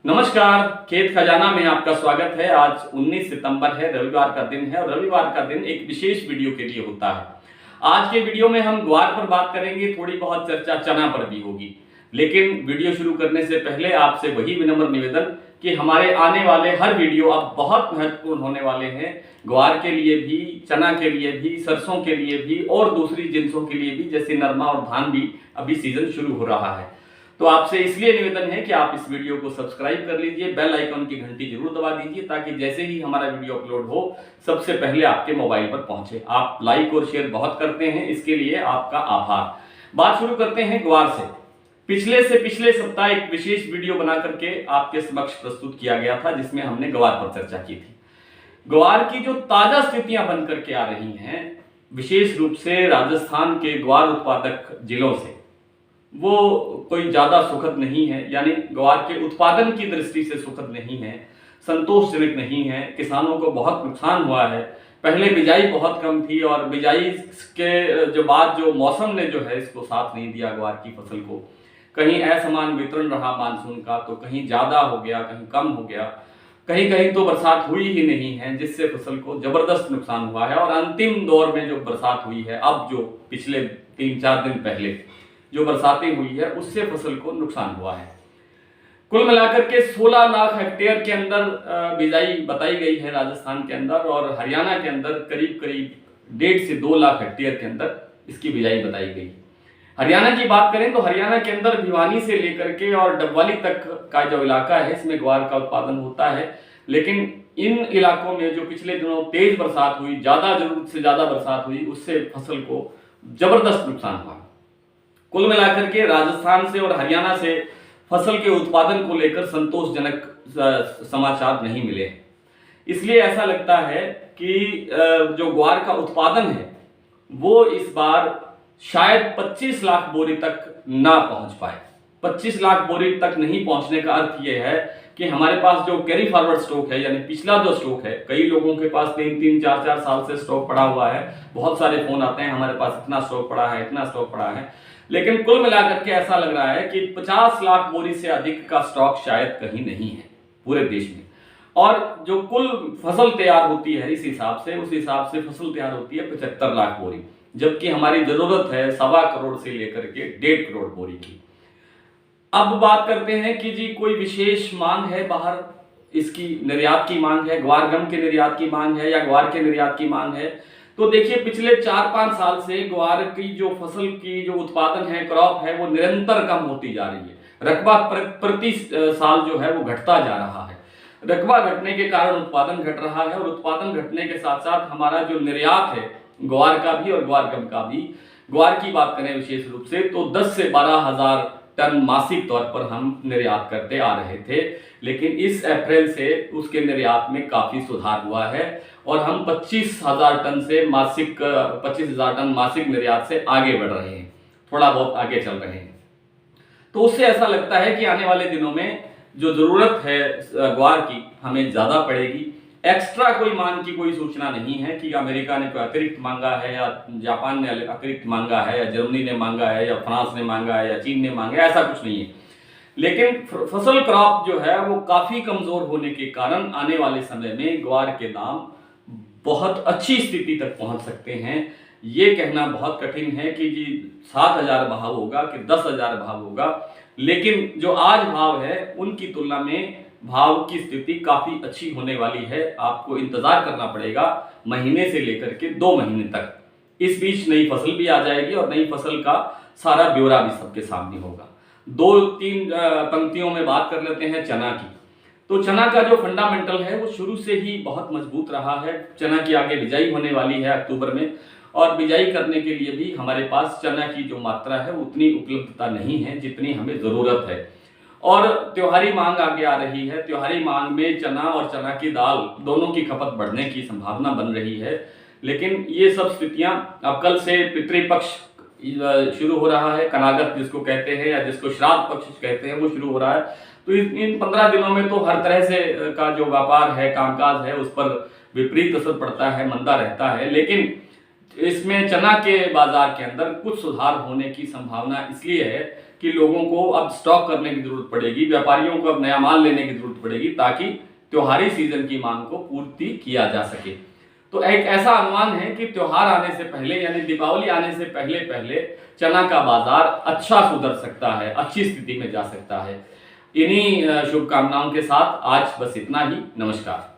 नमस्कार, खेत खजाना में आपका स्वागत है। आज 19 सितंबर है, रविवार का दिन है और रविवार का दिन एक विशेष वीडियो के लिए होता है। आज के वीडियो में हम ग्वार पर बात करेंगे, थोड़ी बहुत चर्चा चना पर भी होगी। लेकिन वीडियो शुरू करने से पहले आपसे वही विनम्र निवेदन कि हमारे आने वाले हर वीडियो अब बहुत महत्वपूर्ण होने वाले हैं, ग्वार के लिए भी, चना के लिए भी, सरसों के लिए भी और दूसरी जिनसों के लिए भी, जैसे नरमा और धान भी अभी सीजन शुरू हो रहा है। तो आपसे इसलिए निवेदन है कि आप इस वीडियो को सब्सक्राइब कर लीजिए, बेल आइकन की घंटी जरूर दबा दीजिए ताकि जैसे ही हमारा वीडियो अपलोड हो सबसे पहले आपके मोबाइल पर पहुंचे। आप लाइक और शेयर बहुत करते हैं, इसके लिए आपका आभार। बात शुरू करते हैं ग्वार से। पिछले सप्ताह एक विशेष वीडियो बना करके आपके समक्ष प्रस्तुत किया गया था जिसमें हमने ग्वार पर चर्चा की थी। ग्वार की जो ताजा स्थितियां बन करके आ रही हैं, विशेष रूप से राजस्थान के ग्वार उत्पादक जिलों से, वो कोई ज्यादा सुखद नहीं है। यानी ग्वार के उत्पादन की दृष्टि से सुखद नहीं है, संतोषजनक नहीं है। किसानों को बहुत नुकसान हुआ है। पहले बिजाई बहुत कम थी और बिजाई के जो बाद जो मौसम ने जो है इसको साथ नहीं दिया ग्वार की फसल को। कहीं असमान वितरण रहा मानसून का, तो कहीं ज्यादा हो गया, कहीं कम हो गया, कहीं कहीं तो बरसात हुई ही नहीं है, जिससे फसल को जबरदस्त नुकसान हुआ है। और अंतिम दौर में जो बरसात हुई है, अब जो पिछले 3-4 दिन पहले जो बरसातें हुई है, उससे फसल को नुकसान हुआ है। कुल मिलाकर के 16 लाख हेक्टेयर के अंदर बिजाई बताई गई है राजस्थान के अंदर, और हरियाणा के अंदर करीब करीब 1.5 से 2 लाख हेक्टेयर के अंदर इसकी बिजाई बताई गई। हरियाणा की बात करें तो हरियाणा के अंदर भिवानी से लेकर के और डबवाली तक का जो इलाका है, इसमें ग्वार का उत्पादन होता है। लेकिन इन इलाकों में जो पिछले दिनों तेज बरसात हुई, ज्यादा जरूरत से ज्यादा बरसात हुई, उससे फसल को जबरदस्त नुकसान हुआ। कुल मिलाकर के राजस्थान से और हरियाणा से फसल के उत्पादन को लेकर संतोषजनक समाचार नहीं मिले। इसलिए ऐसा लगता है कि जो ग्वार का उत्पादन है वो इस बार शायद 25 लाख बोरी तक ना पहुंच पाए। 25 लाख बोरी तक नहीं पहुंचने का अर्थ यह है कि हमारे पास जो कैरी फॉरवर्ड स्टॉक है, यानी पिछला जो स्टॉक है, कई लोगों के पास 3-3, 4-4 साल से स्टॉक पड़ा हुआ है। बहुत सारे फोन आते हैं, हमारे पास इतना स्टॉक पड़ा है, इतना स्टॉक पड़ा है। लेकिन कुल मिलाकर के ऐसा लग रहा है कि 50 लाख बोरी से अधिक का स्टॉक शायद कहीं नहीं है पूरे देश में। और जो कुल फसल तैयार होती है उस हिसाब से फसल तैयार होती है 75 लाख बोरी, जबकि हमारी जरूरत है 1.25 करोड़ से लेकर के 1.5 करोड़ बोरी की। अब बात करते हैं कि जी कोई विशेष मांग है बाहर, इसकी निर्यात की मांग है, ग्वार गम के निर्यात की मांग है या ग्वार के निर्यात की मांग है। तो देखिए, पिछले 4-5 साल से ग्वार की जो फसल की जो उत्पादन है, क्रॉप है, वो निरंतर कम होती जा रही है। रकबा प्रति साल जो है वो घटता जा रहा है। रकबा घटने के कारण उत्पादन घट रहा है, और उत्पादन घटने के साथ साथ हमारा जो निर्यात है ग्वार का भी और ग्वार गम का भी, ग्वार की बात करें विशेष रूप से तो 10 से 12 हजार टन मासिक तौर पर हम निर्यात करते आ रहे थे। लेकिन इस अप्रैल से उसके निर्यात में काफी सुधार हुआ है और हम 25,000 टन से मासिक 25,000 टन मासिक निर्यात से आगे बढ़ रहे हैं, थोड़ा बहुत आगे चल रहे हैं। तो उससे ऐसा लगता है कि आने वाले दिनों में जो जरूरत है ग्वार की हमें ज्यादा पड़ेगी। एक्स्ट्रा कोई मांग की कोई सूचना नहीं है कि अमेरिका ने कोई अतिरिक्त मांगा है या जापान ने अतिरिक्त मांगा है या जर्मनी ने मांगा है या फ्रांस ने मांगा है या चीन ने मांगा है, ऐसा कुछ नहीं है। लेकिन फसल क्रॉप जो है वो काफी कमजोर होने के कारण आने वाले समय में ग्वार के दाम बहुत अच्छी स्थिति तक पहुंच सकते हैं। ये कहना बहुत कठिन है कि जी 7,000 भाव होगा कि 10,000 भाव होगा, लेकिन जो आज भाव है उनकी तुलना में भाव की स्थिति काफी अच्छी होने वाली है। आपको इंतजार करना पड़ेगा महीने से लेकर के 2 महीने तक। इस बीच नई फसल भी आ जाएगी और नई फसल का सारा ब्यौरा भी सबके सामने होगा। 2-3 पंक्तियों में बात कर लेते हैं चना की। तो चना का जो फंडामेंटल है वो शुरू से ही बहुत मजबूत रहा है। चना की आगे बिजाई होने वाली है अक्टूबर में, और बिजाई करने के लिए भी हमारे पास चना की जो मात्रा है उतनी उपलब्धता नहीं है जितनी हमें जरूरत है। और त्योहारी मांग आगे आ रही है। त्योहारी मांग में चना और चना की दाल दोनों की खपत बढ़ने की संभावना बन रही है। लेकिन ये सब स्थितियां, अब कल से पितृपक्ष शुरू हो रहा है, कनागत जिसको कहते हैं या जिसको श्राद्ध पक्ष कहते हैं, वो शुरू हो रहा है। तो इन 15 दिनों में तो हर तरह से का जो व्यापार है, कामकाज है, उस पर विपरीत असर पड़ता है, मंदा रहता है। लेकिन इसमें चना के बाजार के अंदर कुछ सुधार होने की संभावना इसलिए है कि लोगों को अब स्टॉक करने की जरूरत पड़ेगी, व्यापारियों को अब नया माल लेने की जरूरत पड़ेगी ताकि त्योहारी सीजन की मांग को पूर्ति किया जा सके। तो एक ऐसा अनुमान है कि त्योहार आने से पहले यानी दीपावली आने से पहले पहले चना का बाजार अच्छा सुधर सकता है, अच्छी स्थिति में जा सकता है। इन्हीं शुभकामनाओं के साथ आज बस इतना ही। नमस्कार।